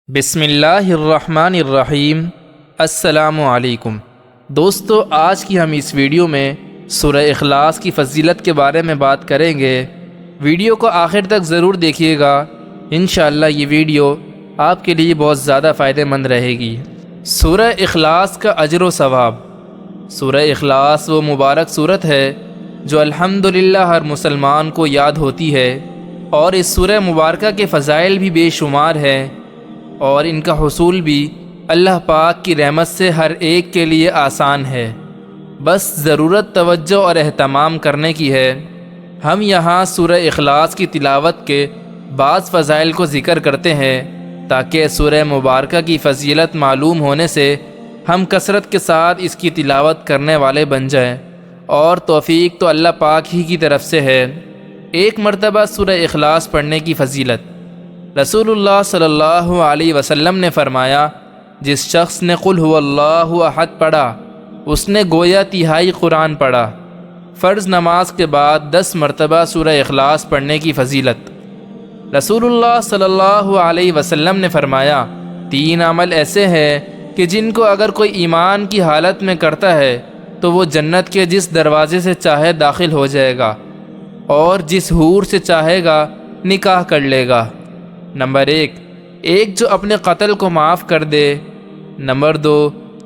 بسم اللہ الرحمن الرحیم۔ السلام علیکم دوستو، آج کی ہم اس ویڈیو میں سورہ اخلاص کی فضیلت کے بارے میں بات کریں گے۔ ویڈیو کو آخر تک ضرور دیکھیے گا، انشاءاللہ یہ ویڈیو آپ کے لیے بہت زیادہ فائدہ مند رہے گی۔ سورہ اخلاص کا اجر و ثواب۔ سورہ اخلاص وہ مبارک صورت ہے جو الحمدللہ ہر مسلمان کو یاد ہوتی ہے، اور اس سورہ مبارکہ کے فضائل بھی بے شمار ہیں، اور ان کا حصول بھی اللہ پاک کی رحمت سے ہر ایک کے لیے آسان ہے، بس ضرورت توجہ اور اہتمام کرنے کی ہے۔ ہم یہاں سورہ اخلاص کی تلاوت کے بعض فضائل کو ذکر کرتے ہیں تاکہ سورہ مبارکہ کی فضیلت معلوم ہونے سے ہم کثرت کے ساتھ اس کی تلاوت کرنے والے بن جائیں، اور توفیق تو اللہ پاک ہی کی طرف سے ہے۔ ایک مرتبہ سورہ اخلاص پڑھنے کی فضیلت۔ رسول اللہ صلی اللہ علیہ وسلم نے فرمایا، جس شخص نے قل هو اللہ احد پڑھا، اس نے گویا تہائی قرآن پڑھا۔ فرض نماز کے بعد 10 مرتبہ سورہ اخلاص پڑھنے کی فضیلت۔ رسول اللہ صلی اللہ علیہ وسلم نے فرمایا، 3 عمل ایسے ہیں کہ جن کو اگر کوئی ایمان کی حالت میں کرتا ہے تو وہ جنت کے جس دروازے سے چاہے داخل ہو جائے گا، اور جس حور سے چاہے گا نکاح کر لے گا۔ نمبر 1 جو اپنے قتل کو معاف کر دے۔ نمبر 2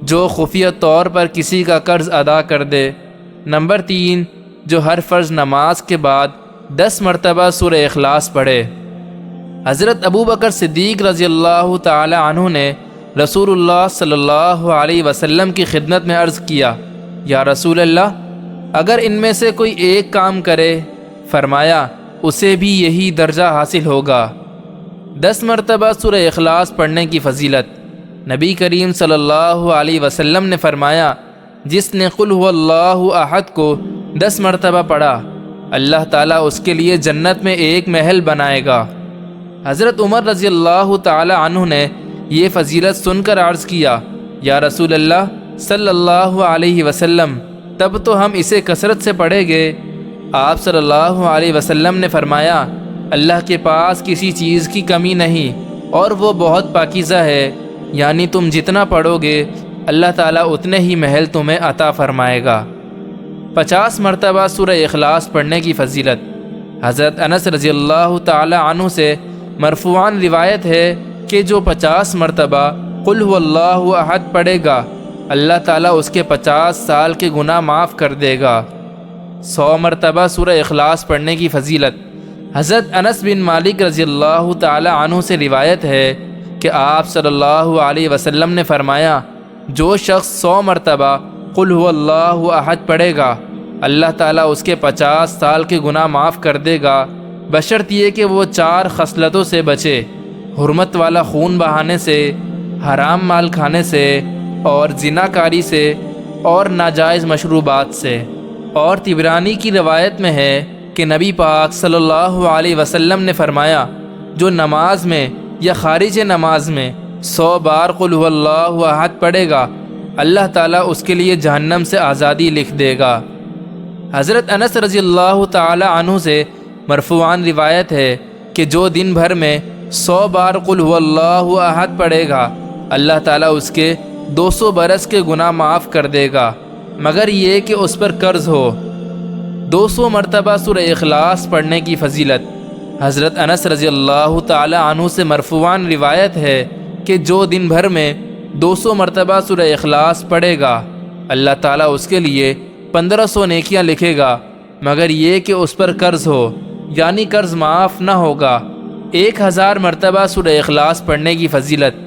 جو خفیہ طور پر کسی کا قرض ادا کر دے۔ نمبر 3 جو ہر فرض نماز کے بعد 10 مرتبہ سورہ اخلاص پڑھے۔ حضرت ابو بکر صدیق رضی اللہ تعالی عنہ نے رسول اللہ صلی اللہ علیہ وسلم کی خدمت میں عرض کیا، یا رسول اللہ، اگر ان میں سے کوئی ایک کام کرے، فرمایا اسے بھی یہی درجہ حاصل ہوگا۔ 10 مرتبہ سورہ اخلاص پڑھنے کی فضیلت۔ نبی کریم صلی اللہ علیہ وسلم نے فرمایا، جس نے قل هو اللہ احد کو 10 مرتبہ پڑھا، اللہ تعالیٰ اس کے لیے جنت میں ایک محل بنائے گا۔ حضرت عمر رضی اللہ تعالی عنہ نے یہ فضیلت سن کر عرض کیا، یا رسول اللہ صلی اللہ علیہ وسلم، تب تو ہم اسے کثرت سے پڑھیں گے۔ آپ صلی اللہ علیہ وسلم نے فرمایا، اللہ کے پاس کسی چیز کی کمی نہیں، اور وہ بہت پاکیزہ ہے، یعنی تم جتنا پڑھو گے اللہ تعالیٰ اتنے ہی محل تمہیں عطا فرمائے گا۔ 50 مرتبہ سورہ اخلاص پڑھنے کی فضیلت۔ حضرت انس رضی اللہ تعالی عنہ سے مرفوعاً روایت ہے کہ جو 50 مرتبہ قل هو اللہ احد پڑھے گا، اللہ تعالیٰ اس کے 50 سال کے گناہ معاف کر دے گا۔ 100 مرتبہ سورہ اخلاص پڑھنے کی فضیلت۔ حضرت انس بن مالک رضی اللہ تعالی عنہ سے روایت ہے کہ آپ صلی اللہ علیہ وسلم نے فرمایا، جو شخص 100 مرتبہ قل هو اللہ احد پڑھے گا، اللہ تعالیٰ اس کے 50 سال کے گناہ معاف کر دے گا، بشرط یہ کہ وہ 4 خصلتوں سے بچے: حرمت والا خون بہانے سے، حرام مال کھانے سے، اور زنا کاری سے، اور ناجائز مشروبات سے۔ اور طبرانی کی روایت میں ہے کہ نبی پاک صلی اللہ علیہ وسلم نے فرمایا، جو نماز میں یا خارج نماز میں 100 بار قل هو اللہ احد پڑھے گا، اللہ تعالیٰ اس کے لیے جہنم سے آزادی لکھ دے گا۔ حضرت انس رضی اللہ تعالی عنہ سے مرفوعاً روایت ہے کہ جو دن بھر میں 100 بار قل هو اللہ احد پڑھے گا، اللہ تعالیٰ اس کے 200 برس کے گناہ معاف کر دے گا، مگر یہ کہ اس پر قرض ہو۔ 200 مرتبہ سورہ اخلاص پڑھنے کی فضیلت۔ حضرت انس رضی اللہ تعالی عنہ سے مرفوعاً روایت ہے کہ جو دن بھر میں 200 مرتبہ سورہ اخلاص پڑھے گا، اللہ تعالیٰ اس کے لیے 1500 نیکیاں لکھے گا، مگر یہ کہ اس پر قرض ہو، یعنی قرض معاف نہ ہوگا۔ 1000 مرتبہ سورہ اخلاص پڑھنے کی فضیلت۔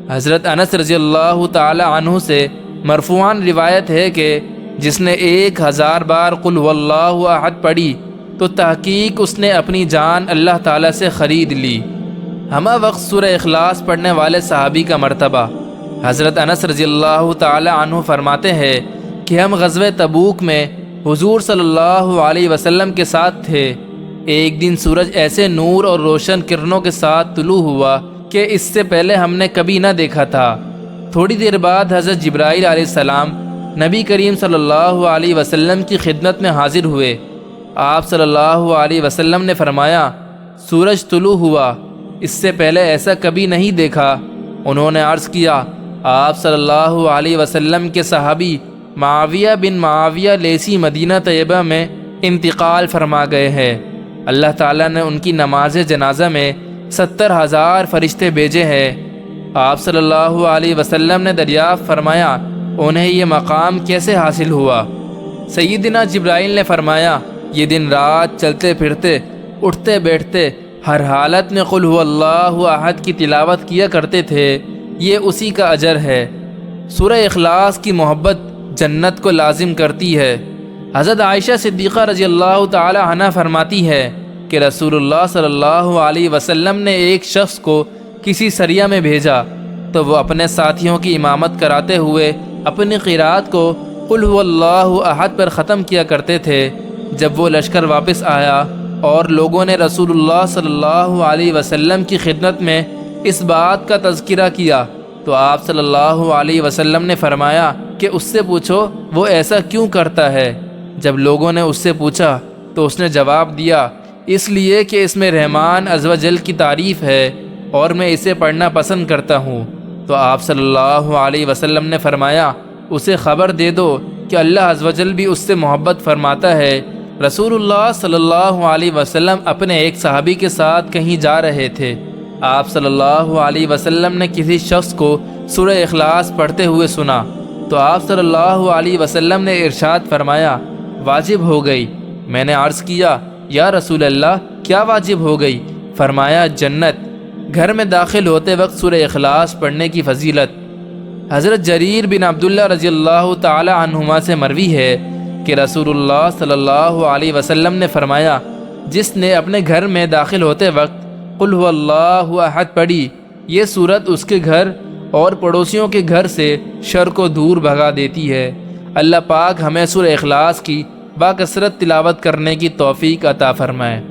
حضرت انس رضی اللہ تعالی عنہ سے مرفوعاً روایت ہے کہ جس نے 1000 بار قل هو اللہ احد پڑھی تو تحقیق اس نے اپنی جان اللہ تعالیٰ سے خرید لی۔ ہمہ وقت سورہ اخلاص پڑھنے والے صحابی کا مرتبہ۔ حضرت انس رضی اللہ تعالی عنہ فرماتے ہیں کہ ہم غزوہ تبوک میں حضور صلی اللہ علیہ وسلم کے ساتھ تھے۔ ایک دن سورج ایسے نور اور روشن کرنوں کے ساتھ طلوع ہوا کہ اس سے پہلے ہم نے کبھی نہ دیکھا تھا۔ تھوڑی دیر بعد حضرت جبرائیل علیہ السلام نبی کریم صلی اللہ علیہ وسلم کی خدمت میں حاضر ہوئے۔ آپ صلی اللہ علیہ وسلم نے فرمایا، سورج طلوع ہوا، اس سے پہلے ایسا کبھی نہیں دیکھا۔ انہوں نے عرض کیا آپ صلی اللہ علیہ وسلم کے صحابی معاویہ بن معاویہ لیثی مدینہ طیبہ میں انتقال فرما گئے ہیں۔ اللہ تعالیٰ نے ان کی نماز جنازہ میں 70,000 فرشتے بھیجے ہیں۔ آپ صلی اللہ علیہ وسلم نے دریافت فرمایا انہیں یہ مقام کیسے حاصل ہوا؟ سیدنا جبرائیل نے فرمایا یہ دن رات چلتے پھرتے اٹھتے بیٹھتے ہر حالت میں قل هو اللہ احد کی تلاوت کیا کرتے تھے، یہ اسی کا اجر ہے۔ سورہ اخلاص کی محبت جنت کو لازم کرتی ہے۔ حضرت عائشہ صدیقہ رضی اللہ تعالی عنہ فرماتی ہے کہ رسول اللہ صلی اللہ علیہ وسلم نے ایک شخص کو کسی سریہ میں بھیجا تو وہ اپنے ساتھیوں کی امامت کراتے ہوئے اپنی قرات کو قل هو اللہ احد پر ختم کیا کرتے تھے۔ جب وہ لشکر واپس آیا اور لوگوں نے رسول اللہ صلی اللہ علیہ وسلم کی خدمت میں اس بات کا تذکرہ کیا تو آپ صلی اللہ علیہ وسلم نے فرمایا کہ اس سے پوچھو وہ ایسا کیوں کرتا ہے۔ جب لوگوں نے اس سے پوچھا تو اس نے جواب دیا اس لیے کہ اس میں رحمان عز و جل کی تعریف ہے اور میں اسے پڑھنا پسند کرتا ہوں۔ تو آپ صلی اللہ علیہ وسلم نے فرمایا اسے خبر دے دو کہ اللہ عز و جل بھی اس سے محبت فرماتا ہے۔ رسول اللہ صلی اللہ علیہ وسلم اپنے ایک صحابی کے ساتھ کہیں جا رہے تھے۔ آپ صلی اللہ علیہ وسلم نے کسی شخص کو سورہ اخلاص پڑھتے ہوئے سنا تو آپ صلی اللہ علیہ وسلم نے ارشاد فرمایا واجب ہو گئی۔ میں نے عرض کیا یا رسول اللہ کیا واجب ہو گئی؟ فرمایا جنت۔ گھر میں داخل ہوتے وقت سورہ اخلاص پڑھنے کی فضیلت۔ حضرت جریر بن عبداللہ رضی اللہ تعالی عنہما سے مروی ہے کہ رسول اللہ صلی اللہ علیہ وسلم نے فرمایا جس نے اپنے گھر میں داخل ہوتے وقت قل هو اللہ احد پڑھی یہ سورت اس کے گھر اور پڑوسیوں کے گھر سے شر کو دور بھگا دیتی ہے۔ اللہ پاک ہمیں سورہ اخلاص کی باکثرت تلاوت کرنے کی توفیق عطا فرمائے۔